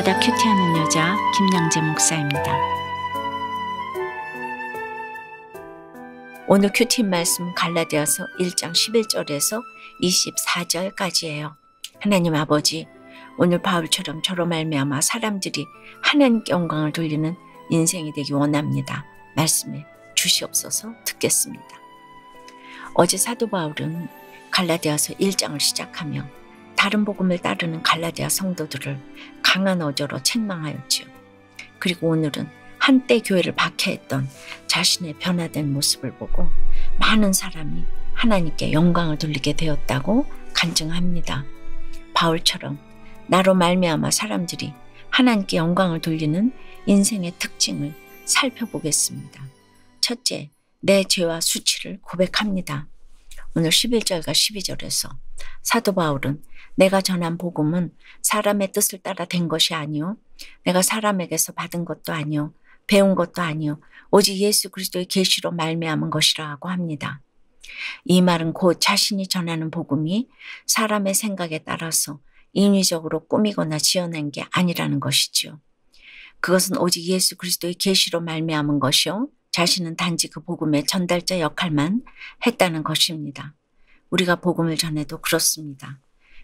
날마다 큐티하는 여자 김양재 목사입니다. 오늘 큐티 말씀 갈라디아서 1장 11절에서 24절까지예요. 하나님 아버지, 오늘 바울처럼 저로 말미암아 사람들이 하나님께 영광을 돌리는 인생이 되기 원합니다. 말씀해 주시옵소서. 듣겠습니다. 어제 사도 바울은 갈라디아서 1장을 시작하며 다른 복음을 따르는 갈라디아 성도들을 강한 어조로 책망하였지요. 그리고 오늘은 한때 교회를 박해했던 자신의 변화된 모습을 보고 많은 사람이 하나님께 영광을 돌리게 되었다고 간증합니다. 바울처럼 나로 말미암아 사람들이 하나님께 영광을 돌리는 인생의 특징을 살펴보겠습니다. 첫째, 내 죄와 수치를 고백합니다. 오늘 11절과 12절에서 사도 바울은 내가 전한 복음은 사람의 뜻을 따라 된 것이 아니요, 내가 사람에게서 받은 것도 아니요, 배운 것도 아니요, 오직 예수 그리스도의 계시로 말미암은 것이라고 합니다. 이 말은 곧 자신이 전하는 복음이 사람의 생각에 따라서 인위적으로 꾸미거나 지어낸 게 아니라는 것이지요. 그것은 오직 예수 그리스도의 계시로 말미암은 것이요, 자신은 단지 그 복음의 전달자 역할만 했다는 것입니다. 우리가 복음을 전해도 그렇습니다.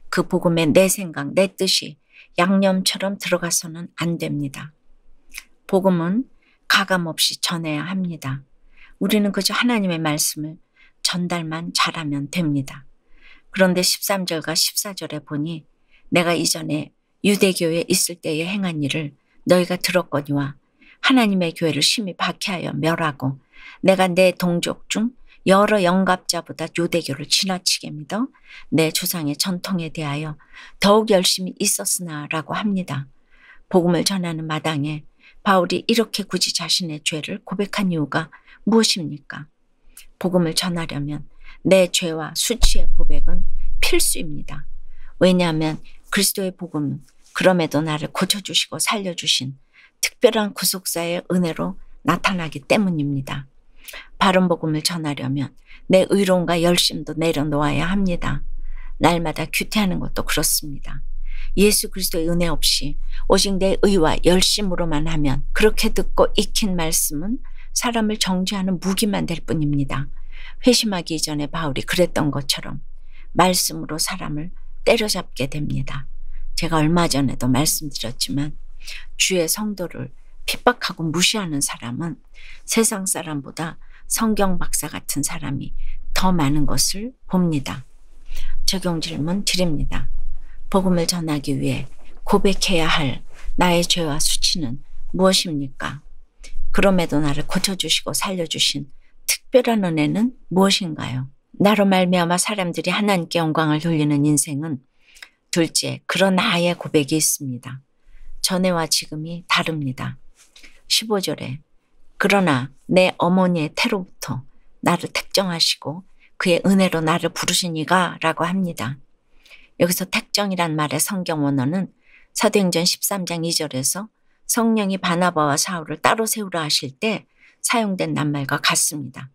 그 복음에 내 생각, 내 뜻이 양념처럼 들어가서는 안 됩니다. 복음은 가감없이 전해야 합니다. 우리는 그저 하나님의 말씀을 전달만 잘하면 됩니다. 그런데 13절과 14절에 보니 내가 이전에 유대교에 있을 때에 행한 일을 너희가 들었거니와 하나님의 교회를 심히 박해하여 멸하고 내가 내 동족 중 여러 영갑자보다 유대교를 지나치게 믿어 내 조상의 전통에 대하여 더욱 열심히 있었으나 라고 합니다. 복음을 전하는 마당에 바울이 이렇게 굳이 자신의 죄를 고백한 이유가 무엇입니까? 복음을 전하려면 내 죄와 수치의 고백은 필수입니다. 왜냐하면 그리스도의 복음은 그럼에도 나를 고쳐주시고 살려주신 특별한 구속사의 은혜로 나타나기 때문입니다. 바른 복음을 전하려면 내 의로움과 열심도 내려놓아야 합니다. 날마다 큐티하는 것도 그렇습니다. 예수 그리스도의 은혜 없이 오직 내 의와 열심으로만 하면 그렇게 듣고 익힌 말씀은 사람을 정죄하는 무기만 될 뿐입니다. 회심하기 이전에 바울이 그랬던 것처럼 말씀으로 사람을 때려잡게 됩니다. 제가 얼마 전에도 말씀드렸지만 주의 성도를 핍박하고 무시하는 사람은 세상 사람보다 성경 박사 같은 사람이 더 많은 것을 봅니다. 적용 질문 드립니다. 복음을 전하기 위해 고백해야 할 나의 죄와 수치는 무엇입니까? 그럼에도 나를 고쳐주시고 살려주신 특별한 은혜는 무엇인가요? 나로 말미암아 사람들이 하나님께 영광을 돌리는 인생은 둘째, 그런 나의 고백이 있습니다. 전에와 지금이 다릅니다. 15절에 그러나 내 어머니의 태로부터 나를 택정하시고 그의 은혜로 나를 부르신 이가 라고 합니다. 여기서 택정이란 말의 성경 원어는 사도행전 13장 2절에서 성령이 바나바와 사울을 따로 세우라 하실 때 사용된 낱말과 같습니다.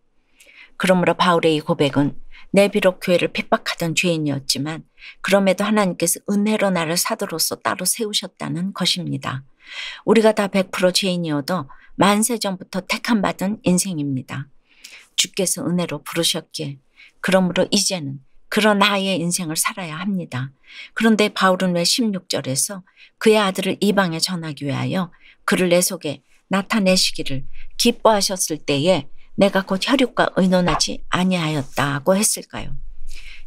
그러므로 바울의 이 고백은 내 비록 교회를 핍박하던 죄인이었지만 그럼에도 하나님께서 은혜로 나를 사도로서 따로 세우셨다는 것입니다. 우리가 다 100% 죄인이어도 만세 전부터 택함받은 인생입니다. 주께서 은혜로 부르셨기에 그러므로 이제는 그런 나의 인생을 살아야 합니다. 그런데 바울은 왜 16절에서 그의 아들을 이방에 전하기 위하여 그를 내 속에 나타내시기를 기뻐하셨을 때에 내가 곧 혈육과 의논하지 아니하였다고 했을까요?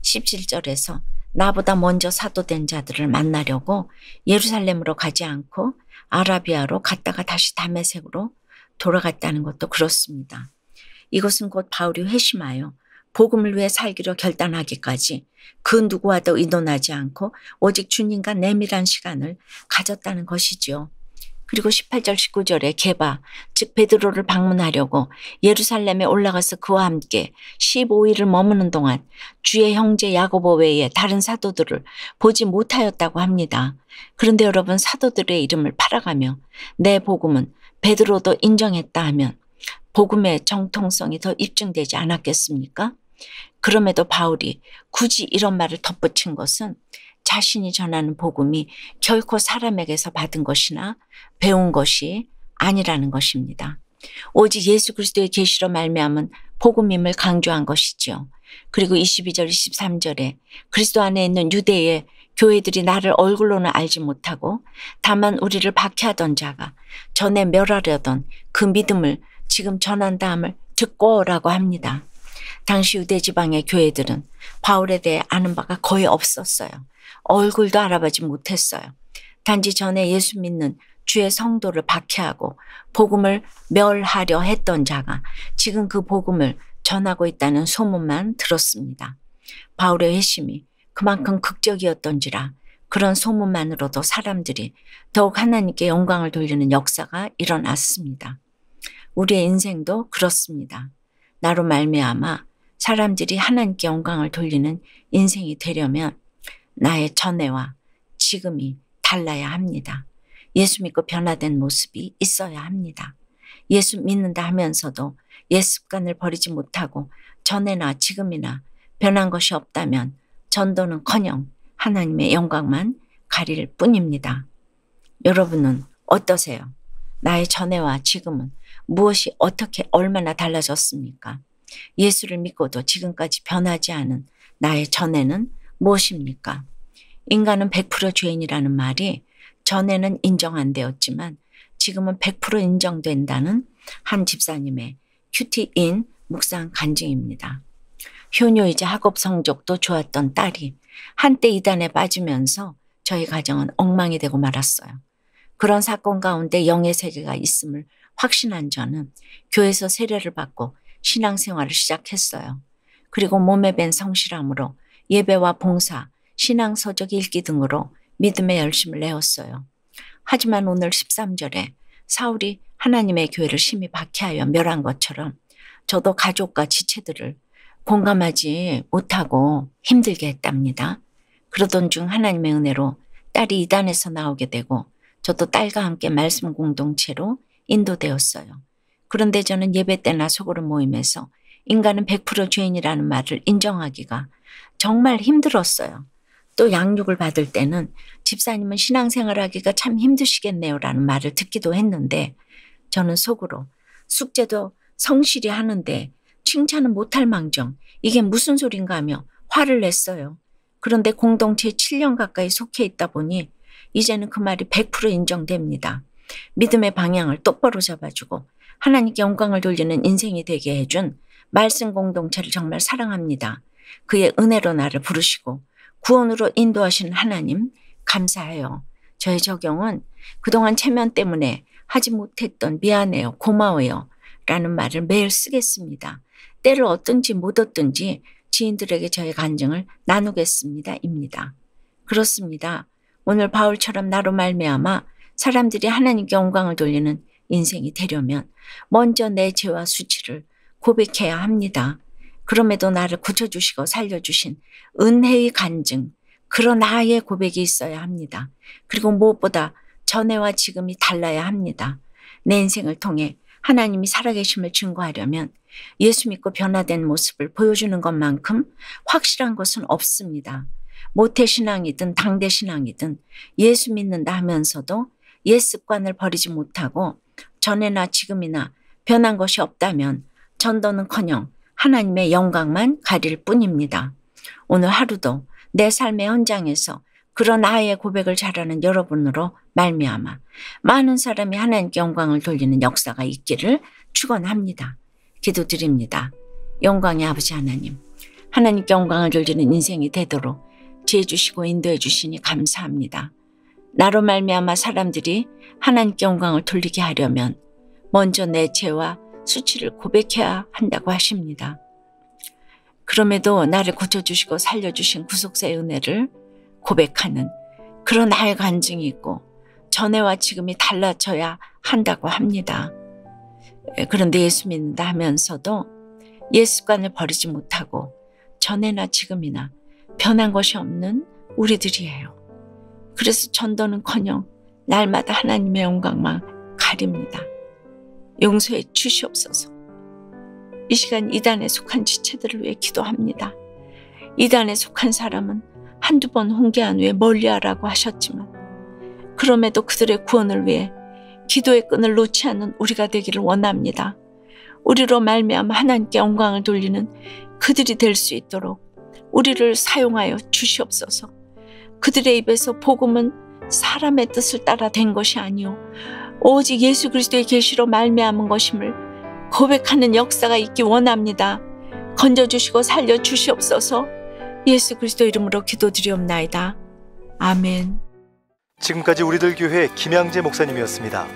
17절에서 나보다 먼저 사도된 자들을 만나려고 예루살렘으로 가지 않고 아라비아로 갔다가 다시 다메섹으로 돌아갔다는 것도 그렇습니다. 이것은 곧 바울이 회심하여 복음을 위해 살기로 결단하기까지 그 누구와도 의논하지 않고 오직 주님과 내밀한 시간을 가졌다는 것이지요. 그리고 18절 19절에 게바 즉 베드로를 방문하려고 예루살렘에 올라가서 그와 함께 15일을 머무는 동안 주의 형제 야고보 외에 다른 사도들을 보지 못하였다고 합니다. 그런데 여러분, 사도들의 이름을 팔아가며 내 복음은 베드로도 인정했다 하면 복음의 정통성이 더 입증되지 않았겠습니까? 그럼에도 바울이 굳이 이런 말을 덧붙인 것은 자신이 전하는 복음이 결코 사람에게서 받은 것이나 배운 것이 아니라는 것입니다. 오직 예수 그리스도의 계시로 말미암은 복음임을 강조한 것이지요. 그리고 22절 23절에 그리스도 안에 있는 유대의 교회들이 나를 얼굴로는 알지 못하고 다만 우리를 박해하던 자가 전에 멸하려던 그 믿음을 지금 전한다함을 듣고라고 합니다. 당시 유대 지방의 교회들은 바울에 대해 아는 바가 거의 없었어요. 얼굴도 알아보지 못했어요. 단지 전에 예수 믿는 주의 성도를 박해하고 복음을 멸하려 했던 자가 지금 그 복음을 전하고 있다는 소문만 들었습니다. 바울의 회심이 그만큼 극적이었던지라 그런 소문만으로도 사람들이 더욱 하나님께 영광을 돌리는 역사가 일어났습니다. 우리의 인생도 그렇습니다. 나로 말미암아 사람들이 하나님께 영광을 돌리는 인생이 되려면 나의 전에와 지금이 달라야 합니다. 예수 믿고 변화된 모습이 있어야 합니다. 예수 믿는다 하면서도 옛 습관을 버리지 못하고 전에나 지금이나 변한 것이 없다면 전도는커녕 하나님의 영광만 가릴 뿐입니다. 여러분은 어떠세요? 나의 전에와 지금은 무엇이 어떻게 얼마나 달라졌습니까? 예수를 믿고도 지금까지 변하지 않은 나의 전에는 무엇입니까? 인간은 100% 죄인이라는 말이 전에는 인정 안 되었지만 지금은 100% 인정된다는 한 집사님의 큐티인 묵상 간증입니다. 효녀이자 학업 성적도 좋았던 딸이 한때 이단에 빠지면서 저희 가정은 엉망이 되고 말았어요. 그런 사건 가운데 영의 세계가 있음을 확신한 저는 교회에서 세례를 받고 신앙생활을 시작했어요. 그리고 몸에 밴 성실함으로 예배와 봉사, 신앙서적 읽기 등으로 믿음의 열심을 내었어요. 하지만 오늘 13절에 사울이 하나님의 교회를 심히 박해하여 멸한 것처럼 저도 가족과 지체들을 공감하지 못하고 힘들게 했답니다. 그러던 중 하나님의 은혜로 딸이 이단에서 나오게 되고 저도 딸과 함께 말씀 공동체로 인도되었어요. 그런데 저는 예배 때나 소그룹 모임에서 인간은 100% 죄인이라는 말을 인정하기가 정말 힘들었어요. 또 양육을 받을 때는 집사님은 신앙생활하기가 참 힘드시겠네요 라는 말을 듣기도 했는데 저는 속으로 숙제도 성실히 하는데 칭찬은 못할 망정 이게 무슨 소린가 하며 화를 냈어요. 그런데 공동체에 7년 가까이 속해 있다 보니 이제는 그 말이 100% 인정됩니다. 믿음의 방향을 똑바로 잡아주고 하나님께 영광을 돌리는 인생이 되게 해준 말씀 공동체를 정말 사랑합니다. 그의 은혜로 나를 부르시고 구원으로 인도하신 하나님 감사해요. 저의 적용은 그동안 체면 때문에 하지 못했던 미안해요, 고마워요 라는 말을 매일 쓰겠습니다. 때를 얻든지 못 얻든지 지인들에게 저의 간증을 나누겠습니다 입니다. 그렇습니다. 오늘 바울처럼 나로 말미암아 사람들이 하나님께 영광을 돌리는 인생이 되려면 먼저 내 죄와 수치를 고백해야 합니다. 그럼에도 나를 고쳐주시고 살려주신 은혜의 간증, 그런 나의 고백이 있어야 합니다. 그리고 무엇보다 전에와 지금이 달라야 합니다. 내 인생을 통해 하나님이 살아계심을 증거하려면 예수 믿고 변화된 모습을 보여주는 것만큼 확실한 것은 없습니다. 모태신앙이든 당대신앙이든 예수 믿는다 하면서도 옛 습관을 버리지 못하고 전에나 지금이나 변한 것이 없다면 전도는커녕 하나님의 영광만 가릴 뿐입니다. 오늘 하루도 내 삶의 현장에서 그런 나의 고백을 잘하는 여러분으로 말미암아 많은 사람이 하나님께 영광을 돌리는 역사가 있기를 축원합니다. 기도드립니다. 영광의 아버지 하나님, 하나님께 영광을 돌리는 인생이 되도록 지혜 주시고 인도해 주시니 감사합니다. 나로 말미암아 사람들이 하나님께 영광을 돌리게 하려면 먼저 내 죄와 수치를 고백해야 한다고 하십니다. 그럼에도 나를 고쳐주시고 살려주신 구속사의 은혜를 고백하는 그런 나의 간증이 있고 전에와 지금이 달라져야 한다고 합니다. 그런데 예수 믿는다 하면서도 옛 습관을 버리지 못하고 전에나 지금이나 변한 것이 없는 우리들이에요. 그래서 전도는커녕 날마다 하나님의 영광만 가립니다. 용서해 주시옵소서. 이 시간 이단에 속한 지체들을 위해 기도합니다. 이단에 속한 사람은 한두 번 훈계한 후에 멀리하라고 하셨지만 그럼에도 그들의 구원을 위해 기도의 끈을 놓지 않는 우리가 되기를 원합니다. 우리로 말미암아 하나님께 영광을 돌리는 그들이 될 수 있도록 우리를 사용하여 주시옵소서. 그들의 입에서 복음은 사람의 뜻을 따라 된 것이 아니요 오직 예수 그리스도의 계시로 말미암은 것임을 고백하는 역사가 있기 원합니다. 건져주시고 살려주시옵소서. 예수 그리스도 이름으로 기도드리옵나이다. 아멘. 지금까지 우리들 교회 김양재 목사님이었습니다.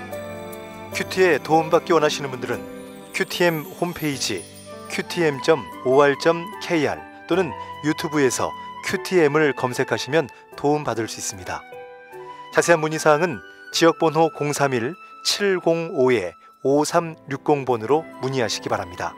큐티에 도움받기 원하시는 분들은 QTM 홈페이지 qtm.or.kr 또는 유튜브에서 QTM을 검색하시면 도움받을 수 있습니다. 자세한 문의사항은 지역번호 031-705-5360번으로 문의하시기 바랍니다.